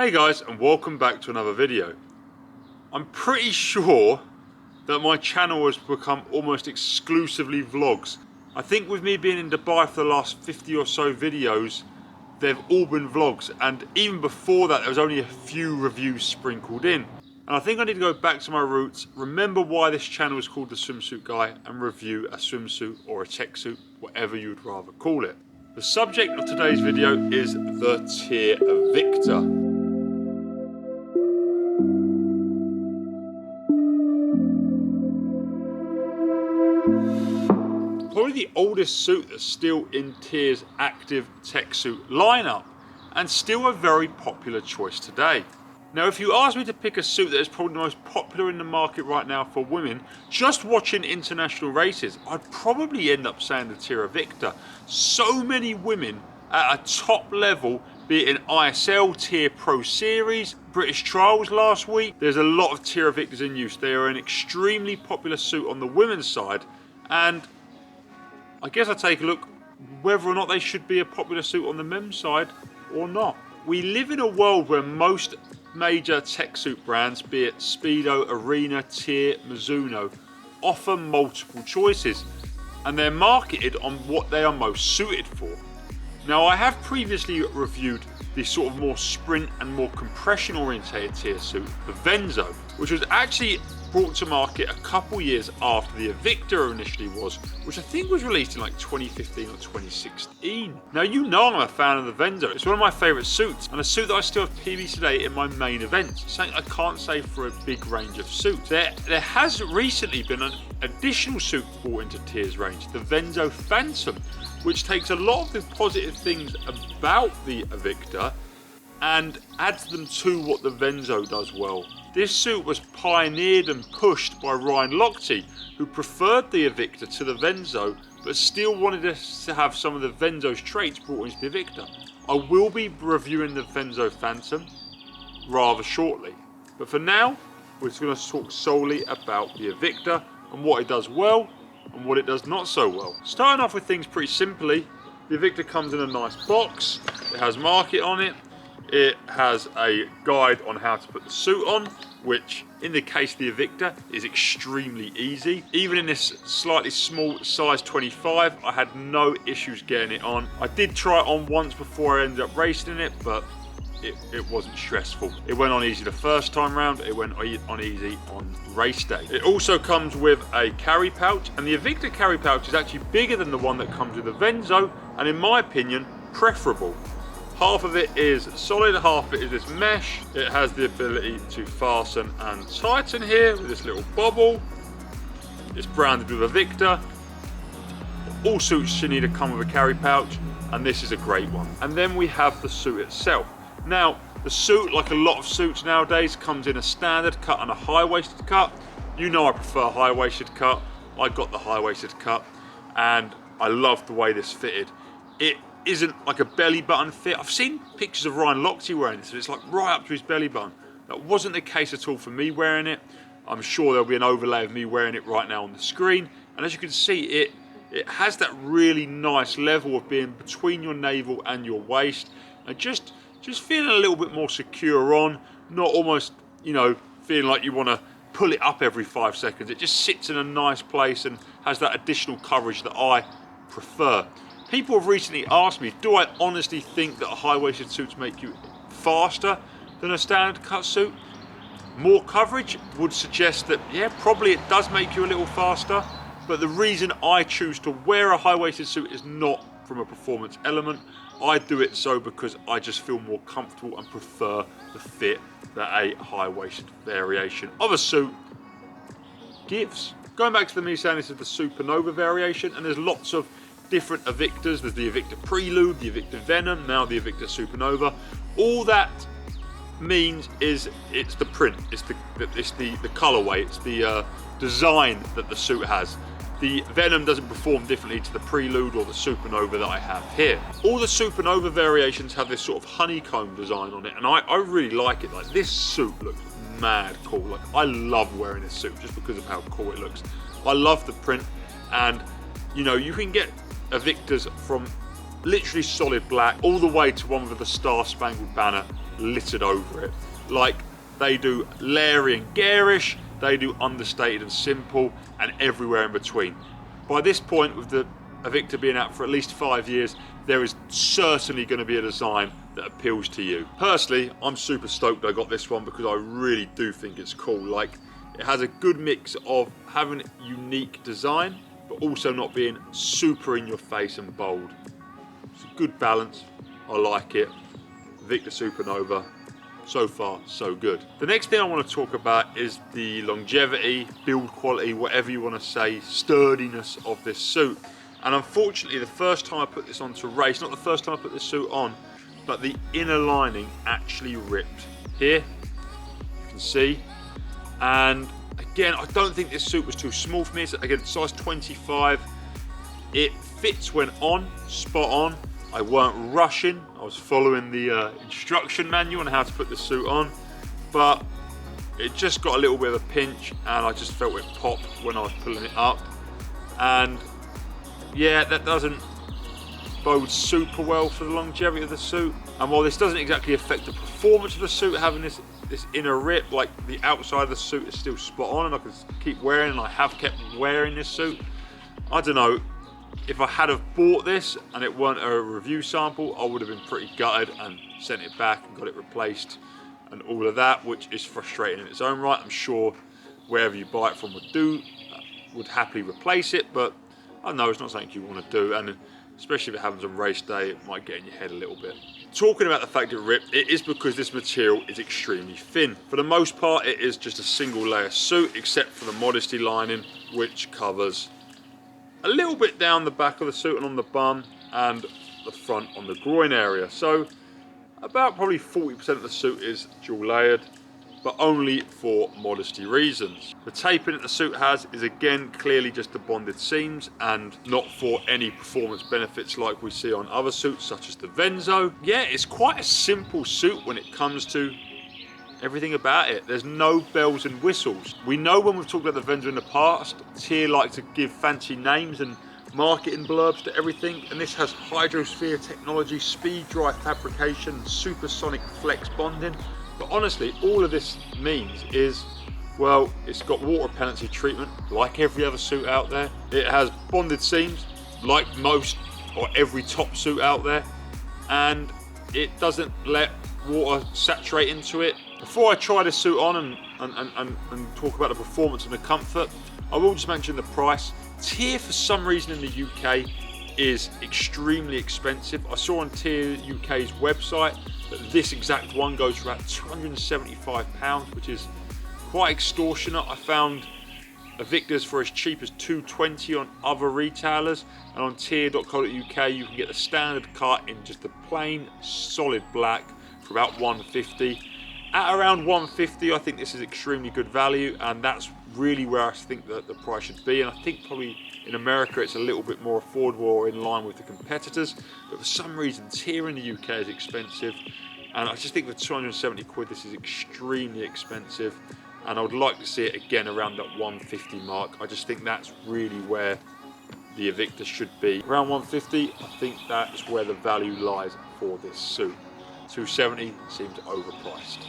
Hey guys, and welcome back to another video. I'm pretty sure that my channel has become almost exclusively vlogs. I think with me being in Dubai for the last 50 or so videos, they've all been vlogs, and even before that there was only a few reviews sprinkled in. And I think I need to go back to my roots, remember why this channel is called The Swimsuit Guy, and review a swimsuit or a tech suit, whatever you'd rather call it. The subject of today's video is the Tier Avictor. Probably the oldest suit that's still in Tier's active tech suit lineup, and still a very popular choice today. Now, if you ask me to pick a suit that is probably the most popular in the market right now for women, just watching international races, I'd probably end up saying the Tier Avictor. So many women at a top level, be it in ISL, Tier Pro Series, British Trials last week, there's a lot of Tier Avictors in use. They are an extremely popular suit on the women's side, and I guess I take a look whether or not they should be a popular suit on the men's side or not. We live in a world where most major tech suit brands, be it Speedo, Arena, Tier, Mizuno, offer multiple choices, and they're marketed on what they are most suited for. Now, I have previously reviewed the sort of more sprint and more compression orientated Tier suit, the Venzo, which was actually brought to market a couple years after the Avictor initially was, which I think was released in like 2015 or 2016. Now, you know I'm a fan of the Venzo. It's one of my favourite suits, and a suit that I still have PB today in my main events. Something I can't say for a big range of suits. There has recently been an additional suit brought into Tier's range, the Venzo Phantom, which takes a lot of the positive things about the Avictor and adds them to what the Venzo does well. This suit was pioneered and pushed by Ryan Lochte, who preferred the Avictor to the Venzo, but still wanted us to have some of the Venzo's traits brought into the Avictor. I will be reviewing the Venzo Phantom rather shortly, but for now, we're just going to talk solely about the Avictor and what it does well and what it does not so well. Starting off with things pretty simply, the Avictor comes in a nice box. It has market on it. It has a guide on how to put the suit on, which in the case of the Avictor is extremely easy. Even in this slightly small size 25, I had no issues getting it on. I did try it on once before I ended up racing in it, but it wasn't stressful. It went on easy the first time round, it went on easy on race day. It also comes with a carry pouch, and the Avictor carry pouch is actually bigger than the one that comes with the Venzo, and in my opinion, preferable. Half of it is solid, half of it is this mesh. It has the ability to fasten and tighten here with this little bobble. It's branded with Avictor. All suits should need to come with a carry pouch, and this is a great one. And then we have the suit itself. Now, the suit, like a lot of suits nowadays, comes in a standard cut and a high-waisted cut. You know I prefer a high-waisted cut. I got the high-waisted cut, and I love the way this fitted. It isn't like a belly button fit. I've seen pictures of Ryan Lochte wearing this, so it's like right up to his belly button. That wasn't the case at all for me wearing it. I'm sure there'll be an overlay of me wearing it right now on the screen, and as you can see, it has that really nice level of being between your navel and your waist, and just feeling a little bit more secure on, not almost, you know, feeling like you want to pull it up every 5 seconds. It just sits in a nice place and has that additional coverage that I prefer. People have recently asked me, do I honestly think that high-waisted suits make you faster than a standard cut suit? More coverage would suggest that, yeah, probably it does make you a little faster, but the reason I choose to wear a high-waisted suit is not from a performance element. I do it so because I just feel more comfortable and prefer the fit that a high-waisted variation of a suit gives. Going back to the me saying this is the Supernova variation, and there's lots of different Avictors. There's the Avictor Prelude, the Avictor Venom, now the Avictor Supernova. All that means is it's the print, it's the colorway, it's the design that the suit has. The Venom doesn't perform differently to the Prelude or the Supernova that I have here. All the Supernova variations have this sort of honeycomb design on it, and I really like it. Like, this suit looks mad cool. Like, I love wearing this suit just because of how cool it looks. I love the print, and you know, you can get Avictors from literally solid black all the way to one with the Star Spangled Banner littered over it. Like they do leery and garish, they do understated and simple, and everywhere in between. By this point, with the Avictor being out for at least 5 years, there is certainly going to be a design that appeals to you. Personally, I'm super stoked I got this one because I really do think it's cool. Like, it has a good mix of having unique design, but also not being super in your face and bold. It's a good balance. I like it. Avictor Supernova. So far, so good. The next thing I want to talk about is the longevity, build quality, whatever you want to say, sturdiness of this suit. And unfortunately, the first time I put this on to race, not the first time I put this suit on, but the inner lining actually ripped. Here, you can see. And again, I don't think this suit was too small for me. It's, again, size 25. It fits when on, spot on. I weren't rushing. I was following the instruction manual on how to put the suit on, but it just got a little bit of a pinch, and I just felt it pop when I was pulling it up. And yeah, that doesn't bode super well for the longevity of the suit. And while this doesn't exactly affect the performance of the suit, having this inner rip, like the outside of the suit is still spot on, and I can keep wearing, and I have kept wearing this suit. I don't know. If I had have bought this and it weren't a review sample, I would have been pretty gutted and sent it back and got it replaced and all of that, which is frustrating in its own right. I'm sure wherever you buy it from would happily replace it, but I know it's not something you want to do, and especially if it happens on race day, it might get in your head a little bit. Talking about the fact it ripped, it is because this material is extremely thin. For the most part, it is just a single layer suit, except for the modesty lining, which covers a little bit down the back of the suit and on the bum, and the front on the groin area. So about probably 40% of the suit is dual layered, but only for modesty reasons. The taping that the suit has is again clearly just the bonded seams and not for any performance benefits like we see on other suits such as the Venzo. Yeah, it's quite a simple suit when it comes to everything about it. There's no bells and whistles. We know when we've talked about the Venzo in the past, Tier like to give fancy names and marketing blurbs to everything, and this has hydrosphere technology, speed dry fabrication, supersonic flex bonding. But honestly, all of this means is, well, it's got water repellency treatment like every other suit out there. It has bonded seams like most or every top suit out there, and it doesn't let water saturate into it. Before I try this suit on and talk about the performance and the comfort, I will just mention the price. Tier for some reason in the UK is extremely expensive. I saw on Tier UK's website that this exact one goes for about £275, which is quite extortionate. I found Avictors for as cheap as £220 on other retailers, and on tier.co.uk you can get the standard cut in just the plain solid black for about £150. At around £150, I think this is extremely good value, and that's really where I think that the price should be. And I think probably in America it's a little bit more affordable or in line with the competitors, but for some reason Tier in the UK is expensive, and I just think for 270 quid this is extremely expensive, and I would like to see it again around that 150 mark. I just think that's really where the Avictor should be. Around 150, I think that's where the value lies for this suit. 270 seems overpriced.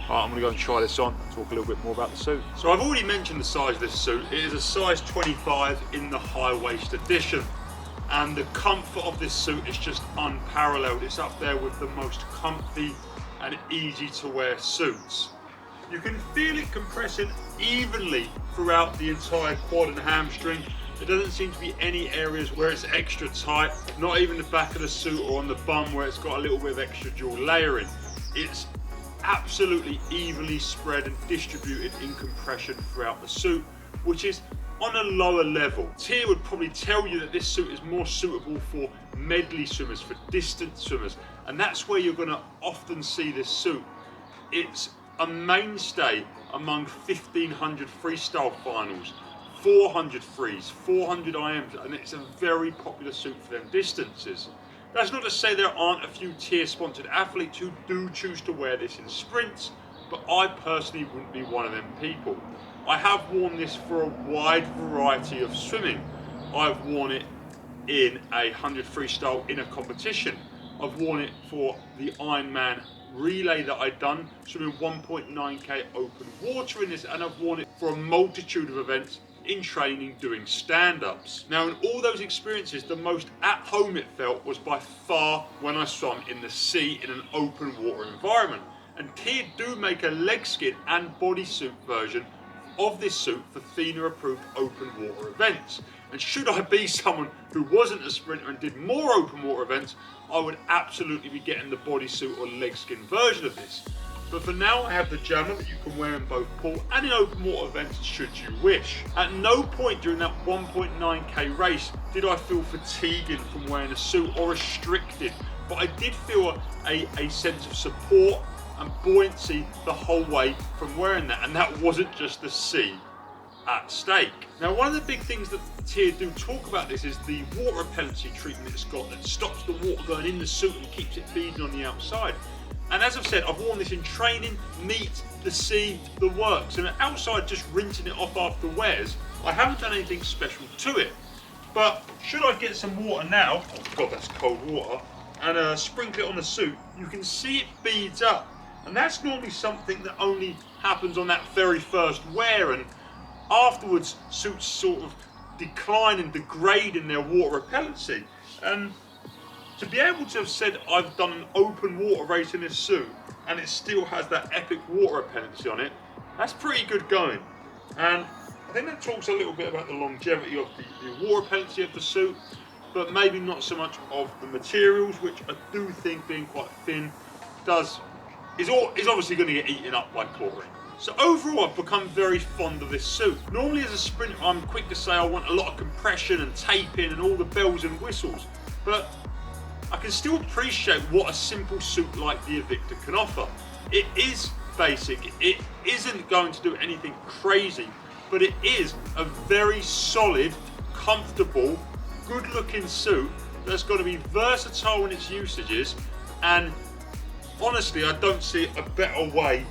Alright, I'm going to go and try this on and talk a little bit more about the suit. So I've already mentioned the size of this suit. It is a size 25 in the high waist edition, and the comfort of this suit is just unparalleled. It's up there with the most comfy and easy to wear suits. You can feel it compressing evenly throughout the entire quad and hamstring. There doesn't seem to be any areas where it's extra tight, not even the back of the suit or on the bum where it's got a little bit of extra dual layering. It's absolutely evenly spread and distributed in compression throughout the suit, which is on a lower level. Tier would probably tell you that this suit is more suitable for medley swimmers, for distance swimmers, and that's where you're going to often see this suit. It's a mainstay among 1500 freestyle finals, 400 frees, 400 IMs, and it's a very popular suit for them distances. That's not to say there aren't a few Tier sponsored athletes who do choose to wear this in sprints, but I personally wouldn't be one of them people. I have worn this for a wide variety of swimming. I've worn it in a 100 freestyle in a competition. I've worn it for the Ironman relay that I'd done, swimming 1.9k open water in this, and I've worn it for a multitude of events in training doing stand-ups. Now in all those experiences, the most at home it felt was by far when I swam in the sea in an open water environment. And TIER do make a leg skin and bodysuit version of this suit for FINA approved open water events. And should I be someone who wasn't a sprinter and did more open water events, I would absolutely be getting the bodysuit or leg skin version of this. But for now, I have the jammer that you can wear in both pool and in open water events should you wish. At no point during that 1.9k race did I feel fatiguing from wearing a suit or restricted, but I did feel a sense of support and buoyancy the whole way from wearing that, and that wasn't just the sea at stake. Now, one of the big things that TIER do talk about this is the water repellency treatment it's got that stops the water going in the suit and keeps it beading on the outside. And as I've said, I've worn this in training, meet, the sea, the works, and outside just rinsing it off after wears, I haven't done anything special to it. But should I get some water now, oh god that's cold water, and sprinkle it on the suit, you can see it beads up. And that's normally something that only happens on that very first wear, and afterwards suits sort of decline and degrade in their water repellency. And to be able to have said I've done an open water race in this suit and it still has that epic water repellency on it, that's pretty good going. And I think that talks a little bit about the longevity of the water repellency of the suit, but maybe not so much of the materials, which I do think being quite thin is obviously going to get eaten up by chlorine. So overall, I've become very fond of this suit. Normally as a sprinter, I'm quick to say I want a lot of compression and taping and all the bells and whistles, but I can still appreciate what a simple suit like the Avictor can offer. It is basic, it isn't going to do anything crazy, but it is a very solid, comfortable, good looking suit that's going to be versatile in its usages, and honestly I don't see a better way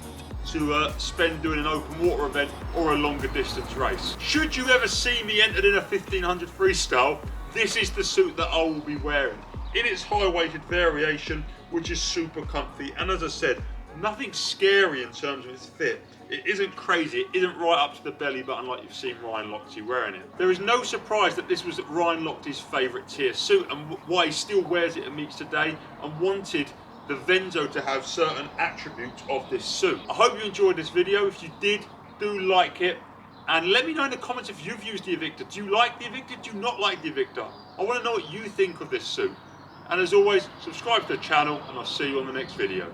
to spend doing an open water event or a longer distance race. Should you ever see me entered in a 1500 freestyle, this is the suit that I will be wearing in its high weighted variation, which is super comfy, and as I said, nothing scary in terms of its fit. It isn't crazy, it isn't right up to the belly button like you've seen Ryan Lochte wearing it. There is no surprise that this was Ryan Lochte's favourite TIER suit and why he still wears it and meets today, and wanted the Venzo to have certain attributes of this suit. I hope you enjoyed this video. If you did, do like it, and let me know in the comments if you've used the Avictor. Do you like the Avictor? Do you not like the Avictor? I want to know what you think of this suit. And as always, subscribe to the channel and I'll see you on the next video.